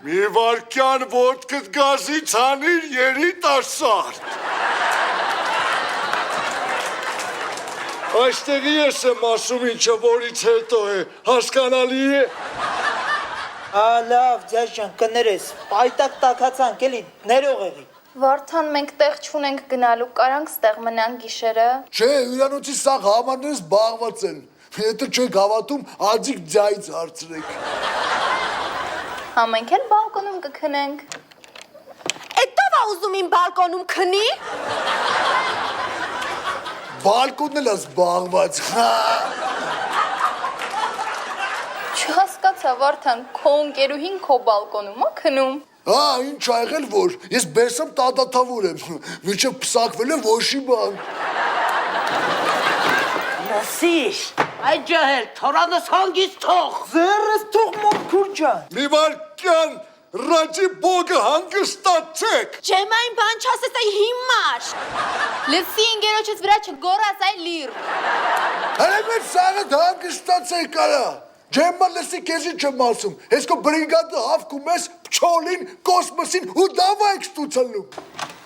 Մի վարկյան ոտքդ գազի ցանիր երիտասարդ։ Այստեղի ես եմ ասում ինչը որից հետո է, հասկանալի է։ Լավ, ձեզ ջան, կներես, պայտակ տակացանք, էլի, ներող եղի։ Վարդան, մենք տեղ չունենք գնալու, կարանք ստեղ մնանք գիշերը։ Չէ, հյուրանոցի սաղ համարներս բաղված են։ Հետո չեք հավատում, աջիկ ձայից հարցրեք։ Համենք էլ բալկոնում կքնենք։ Էտով ա ուզում իմ բալկոնում քնի։ Բալկոնն էլ ես բաղված։ Չհասկացա, Վարդան, քո ընկերուհին քո բալկոնում ա քնում։ Ինչ ա եղել որ, ես բեսեմ տադաթավոր եմ, միջև պսակվել է ոչի բան։ Լսիր, Այդ ջահել, թորանս հանգից թող։ ձեռս թող մոնքուր ջան։ Մի վարկյան ռաջի բոգը հանգստացեք։ Ջեմային բան չասես այ հիմար։ Լսի ընկերոջս վրա չգորաս այ լիր։ Հələ մեր սաղը հանգստացեք արա։ Ջեմման լսի կեզի չեմ ասում, ես կո բրիգադը հավկում ես, պչոլին, կոսմոսին ու դավա եք ստուցալնում։